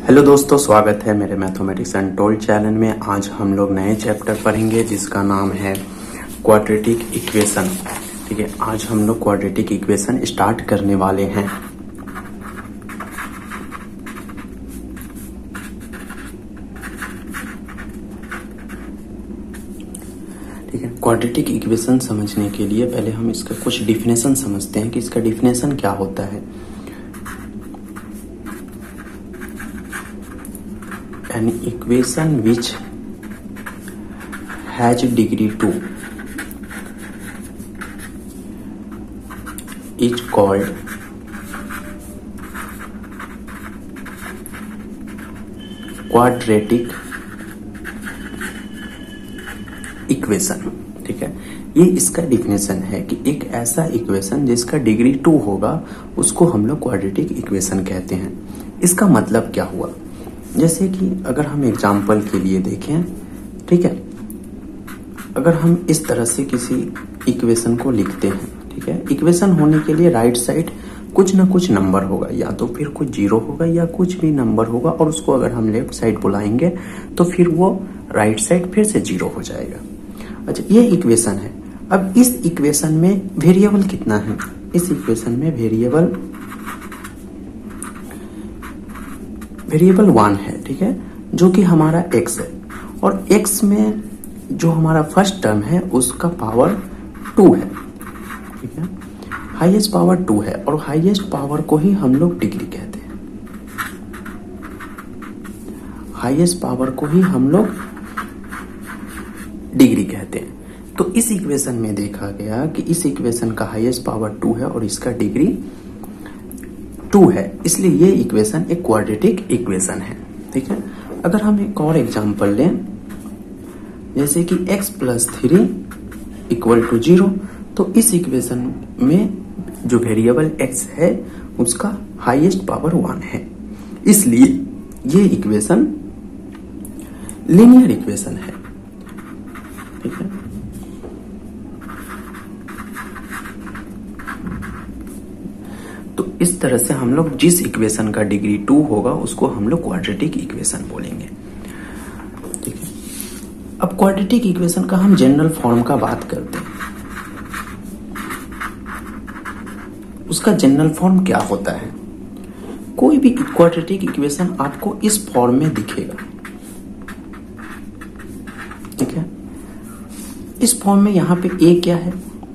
Hello दोस्तों, स्वागत है मेरे मैथमेटिक्स अनटोल्ड चैनल में। आज हम लोग नए चैप्टर पढ़ेंगे जिसका नाम है क्वाड्रेटिक इक्वेशन। ठीक है, आज हम लोग क्वाड्रेटिक इक्वेशन स्टार्ट करने वाले हैं। ठीक है, क्वाड्रेटिक इक्वेशन समझने के लिए पहले हम इसका कुछ डिफिनेशन समझते हैं कि इसका डिफिनेशन क्या होता है। An equation which has degree 2 is called quadratic equation। ठीक है, ये इसका डिफिनेशन है कि एक ऐसा इक्वेशन जिसका डिग्री 2 होगा उसको हम लोग क्वाड्रेटिक इक्वेशन कहते हैं। इसका मतलब क्या हुआ, जैसे कि अगर हम एग्जाम्पल के लिए देखें, ठीक है, अगर हम इस तरह से किसी इक्वेशन को लिखते हैं, ठीक है, इक्वेशन होने के लिए राइट साइड कुछ ना कुछ नंबर होगा, या तो फिर कुछ जीरो होगा या कुछ भी नंबर होगा, और उसको अगर हम लेफ्ट साइड बुलाएंगे तो फिर वो राइट साइड फिर से जीरो हो जाएगा। अच्छा, ये इक्वेशन है। अब इस इक्वेशन में वेरिएबल कितना है? इस इक्वेशन में वेरिएबल 1 है, ठीक है, जो कि हमारा x है, और x में जो हमारा फर्स्ट टर्म है उसका पावर 2 है। ठीक है, हाईएस्ट पावर 2 है, और हाईएस्ट पावर को ही हम लोग डिग्री कहते हैं। हाईएस्ट पावर को ही हम लोग डिग्री कहते हैं। तो इस इक्वेशन में देखा गया कि इस इक्वेशन का हाईएस्ट पावर 2 है और इसका डिग्री 2 है, इसलिए ये इक्वेशन एक क्वाड्रेटिक इक्वेशन है। ठीक है, अगर हम एक और एग्जांपल लें, जैसे कि x + 3 = 0, तो इस इक्वेशन में जो वेरिएबल x है उसका हाईएस्ट पावर 1 है, इसलिए ये इक्वेशन लीनियर इक्वेशन है। ठीक है, तो इस तरह से हम लोग जिस इक्वेशन का डिग्री 2 होगा उसको हम लोग क्वाड्रेटिक इक्वेशन बोलेंगे। ठीक है, अब क्वाड्रेटिक इक्वेशन का हम जनरल फॉर्म का बात करते हैं। उसका जनरल फॉर्म क्या होता है? कोई भी क्वाड्रेटिक इक्वेशन आपको इस फॉर्म में दिखेगा। ठीक है, इस फॉर्म में यहां पे a क्या है?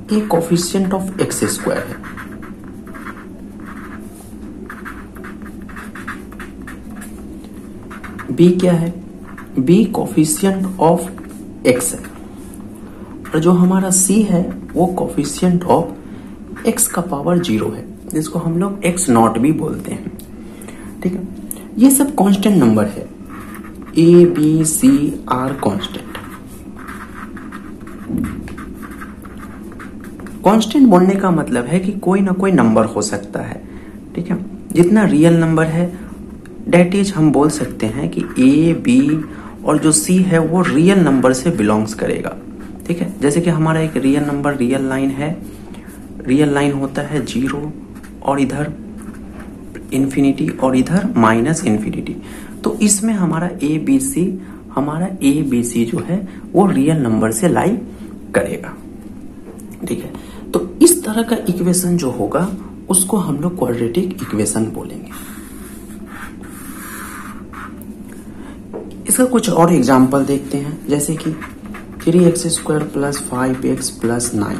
a कोफिशिएंट ऑफ x² है। b क्या है? b कोफिशिएंट ऑफ x है, और जो हमारा c है वो कोफिशिएंट ऑफ x का पावर 0 है, जिसको हम लोग x0 भी बोलते हैं। ठीक है, ये सब कांस्टेंट नंबर है। a b c are constant. Constant बोलने का मतलब है कि कोई ना कोई नंबर हो सकता है। ठीक है, जितना रियल नंबर है डेट इज हम बोल सकते हैं कि a b और जो c है वो रियल नंबर से बिलोंग्स करेगा। ठीक है, जैसे कि हमारा एक रियल नंबर रियल लाइन है, रियल लाइन होता है 0 और इधर इंफिनिटी और इधर -इंफिनिटी, तो इसमें हमारा a b c जो है वो रियल नंबर से लाई करेगा। ठीक है, तो इस तरह का इक्वेशन जो होगा उसको हम लोग क्वाड्रेटिक इक्वेशन बोलेंगे। इसका कुछ और एग्जाम्पल देखते हैं, जैसे कि 3x² + 5x + 9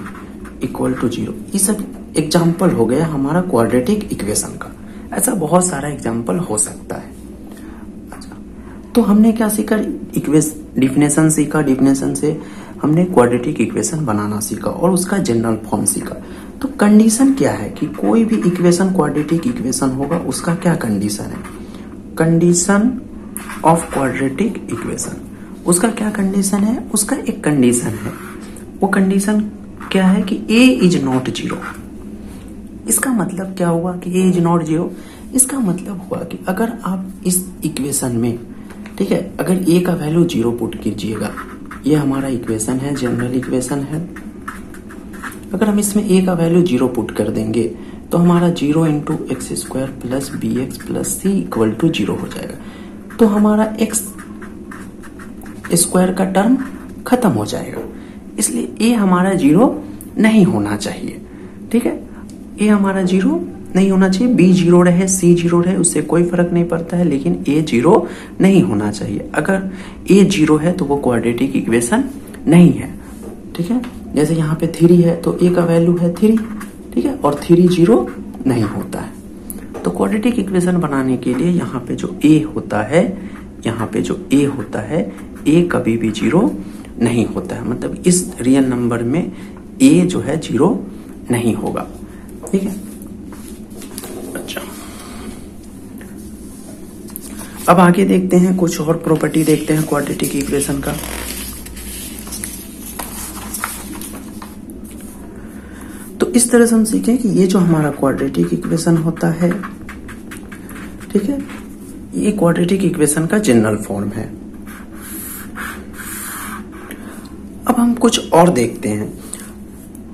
= 0। ये सब एग्जाम्पल हो गया हमारा क्वाड्रेटिक इक्वेशन का। ऐसा बहुत सारा एग्जाम्पल हो सकता है। अच्छा, तो हमने क्या सीखा? डिफिनेशन सीखा। डिफिनेशन से हमने क्वाड्रेटिक इक्वेशन बनाना सीखा और उसका जनरल फॉर्म सीखा। तो कंडीशन क्या है कि कोई भी इक्वेशन क्वाड्रेटिक इक्वेशन होगा, उसका क्या कंडीशन है? कंडीशन ऑफ क्वाड्रेटिक इक्वेशन, उसका क्या कंडीशन है? उसका एक कंडीशन है, वो कंडीशन क्या है कि a is not 0। इसका मतलब क्या हुआ कि a is not 0? इसका मतलब हुआ कि अगर आप इस इक्वेशन में, ठीक है, अगर a का वैल्यू 0 पुट कीजिएगा, ये हमारा इक्वेशन है, जनरल इक्वेशन है। अगर हम इसमें a का वैल्यू 0 पुट कर देंगे तो हमारा 0 × x² + bx + c = 0 हो जाएगा। तो हमारा एक्स स्क्वायर का टर्म खत्म हो जाएगा। इसलिए ए हमारा 0 नहीं होना चाहिए। ठीक है, ए हमारा 0 नहीं होना चाहिए। बी 0 रहे, सी 0 रहे, उससे कोई फर्क नहीं पड़ता है, लेकिन ए 0 नहीं होना चाहिए। अगर ए 0 है तो वो क्वाड्रेटिक इक्वेशन नहीं है। ठीक है, जैसे यहाँ पे 3 है तो ए का वैल्यू है 3। ठीक है, और 3 0 नहीं होता है। तो क्वाड्रेटिक इक्वेशन बनाने के लिए यहाँ पे जो ए होता है, यहाँ पे जो ए होता है, ए कभी भी 0 नहीं होता है। मतलब इस रियल नंबर में ए जो है 0 नहीं होगा। ठीक है, अच्छा, अब आगे देखते हैं, कुछ और प्रॉपर्टी देखते हैं क्वाड्रेटिक इक्वेशन का। तो इस तरह से हम सीखें कि ये जो हमारा क्वाड्रेटिक इक्वेशन होता है, ठीक है, ये क्वाड्रेटिक इक्वेशन का जनरल फॉर्म है। अब हम कुछ और देखते हैं।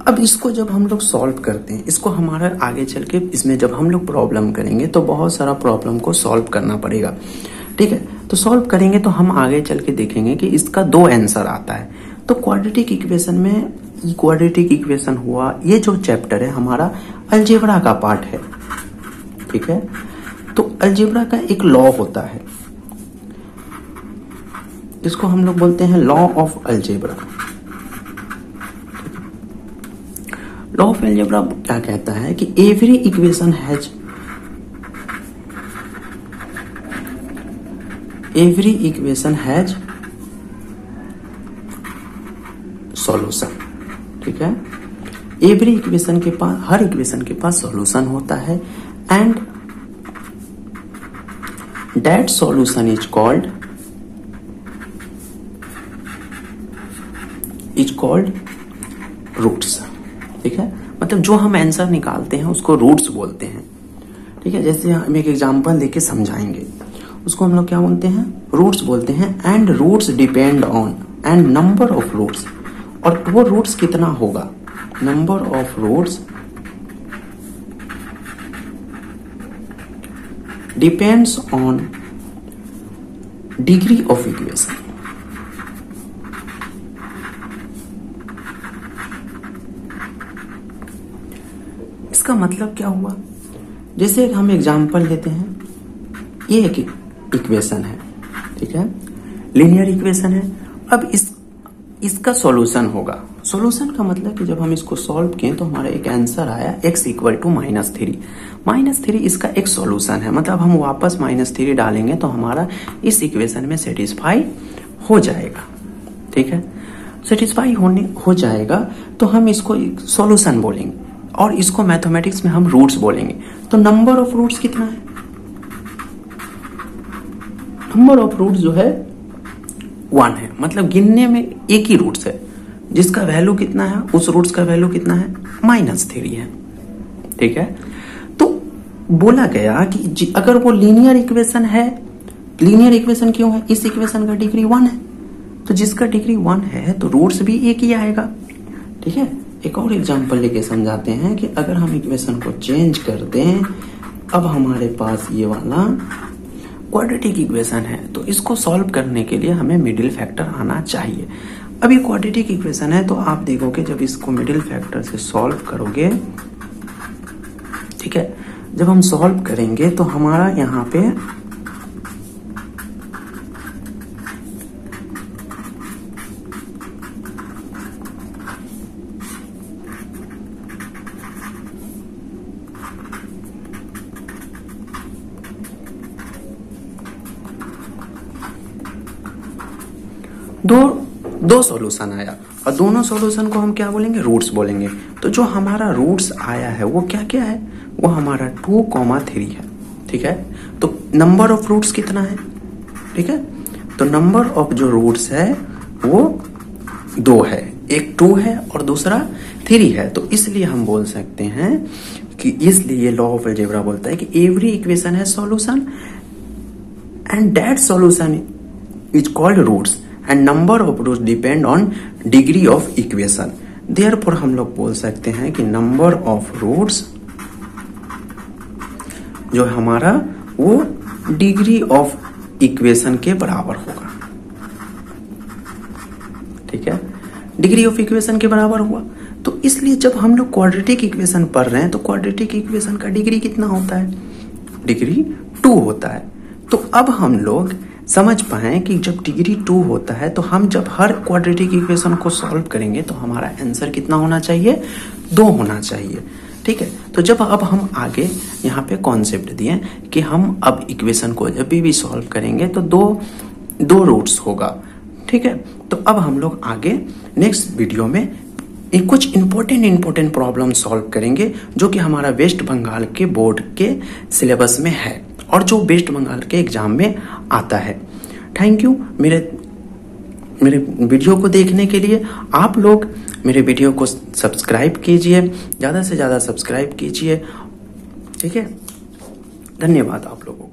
अब इसको जब हम लोग सॉल्व करते हैं, इसको हमारा आगे चल के इसमें जब हम लोग प्रॉब्लम करेंगे तो बहुत सारा प्रॉब्लम को सॉल्व करना पड़ेगा। ठीक है, तो सॉल्व करेंगे तो हम आगे चल के देखेंगे कि इसका 2 आंसर आता है। तो क्वाड्रेटिक इक्वेशन में, क्वाड्रेटिक इक्वेशन हुआ, ये जो चैप्टर है हमारा अलजेब्रा का पार्ट है। ठीक है, तो अलजेब्रा का एक लॉ होता है, इसको हम लोग बोलते हैं law of algebra. Law of algebra क्या कहता है कि एवरी इक्वेशन हैज सॉल्यूशन। ठीक है, एवरी इक्वेशन के पास, हर इक्वेशन के पास सॉल्यूशन होता है, and that solution is called roots. ठीक है, मतलब जो हम आंसर निकालते हैं उसको रूट्स बोलते हैं। ठीक है, जैसे हम एक एग्जांपल देके समझाएंगे, उसको हम लोग क्या बोलते हैं, रूट्स बोलते हैं। And roots depend on, and number of roots, और वो रूट्स कितना होगा, number of roots depends on degree of equation. इसका मतलब क्या हुआ, जैसे हम एग्जांपल लेते हैं, ये एक इक्वेशन है। ठीक है, लीनियर इक्वेशन है। अब इसका सॉल्यूशन होगा। सॉल्यूशन का मतलब कि जब हम इसको सॉल्व किए तो हमारा एक आंसर आया x इक्वल टू -3। -3 इसका एक सॉल्यूशन है, मतलब हम वापस -3 डालेंगे तो हमारा इस इक्वेशन में सेटिस्फाई हो जाएगा। ठीक है, सेटिस्फाई हो जाएगा तो हम इसको सॉल्यूशन बोलेंगे, और इसको मैथमेटिक्स में हम रूट्स बोलेंगे। तो नंबर ऑफ रूट्स कितना है, नंबर ऑफ रूट्स जो है 1 है, मतलब गिनने में एक ही रूट्स है, जिसका वैल्यू कितना है, उस रूट्स का वैल्यू कितना है, -3 है। ठीक है, तो बोला गया कि अगर वो लीनियर इक्वेशन है, लीनियर इक्वेशन क्यों है, इस इक्वेशन का डिग्री 1 है, तो जिसका डिग्री 1 है तो रूट्स भी एक ही आएगा। ठीक है, एक और एग्जांपल लेके समझाते हैं कि अगर हम इक्वेशन को चेंज कर दें, अब हमारे पास ये वाला क्वाड्रेटिक इक्वेशन है, तो इसको सॉल्व करने के लिए हमें मिडिल फैक्टर आना चाहिए। अब ये क्वाड्रेटिक इक्वेशन है तो आप देखोगे जब इसको मिडिल फैक्टर से सॉल्व करोगे, ठीक है, जब हम सॉल्व करेंगे तो हमारा यहाँ पे दो सॉल्यूशन आया, और दोनों सॉल्यूशन को हम क्या बोलेंगे, रूट्स बोलेंगे। तो जो हमारा रूट्स आया है वो क्या क्या है, वो हमारा 2,3 है। ठीक है, तो नंबर ऑफ रूट्स कितना है, ठीक है, तो नंबर ऑफ जो रूट्स है वो 2 है, एक 2 है और दूसरा 3 है। तो इसलिए हम बोल सकते हैं कि इसलिए लॉ ऑफ अलजेब्रा बोलता है कि एवरी इक्वेशन है solution and that solution is called roots and number of roots depend on degree of equation. Therefore हम लोग बोल सकते हैं कि नंबर ऑफ रूट्स जो हमारा वो डिग्री ऑफ इक्वेशन के बराबर होगा। ठीक है, डिग्री ऑफ इक्वेशन के बराबर हुआ। तो इसलिए जब हम लोग क्वाड्रेटिक इक्वेशन पढ़ रहे हैं तो क्वाड्रेटिक इक्वेशन का डिग्री कितना होता है? डिग्री 2 होता है। तो अब हम लोग समझ पाए कि जब डिग्री 2 होता है तो हम जब हर क्वाड्रेटिक इक्वेशन को सॉल्व करेंगे तो हमारा आंसर कितना होना चाहिए? 2 होना चाहिए। ठीक है, तो जब अब हम आगे यहाँ पे कॉन्सेप्ट दिए कि हम अब इक्वेशन को जब भी सॉल्व करेंगे तो दो रूट्स होगा। ठीक है, तो अब हम लोग आगे नेक्स्ट वीडियो में कुछ इंपॉर्टेंट प्रॉब्लम सॉल्व करेंगे जो कि हमारा वेस्ट बंगाल के बोर्ड के सिलेबस में है और जो वेस्ट बंगाल के एग्जाम में आता है। थैंक यू मेरे वीडियो को देखने के लिए। आप लोग मेरे वीडियो को सब्सक्राइब कीजिए, ज़्यादा से ज़्यादा सब्सक्राइब कीजिए। ठीक है, धन्यवाद आप लोगों को।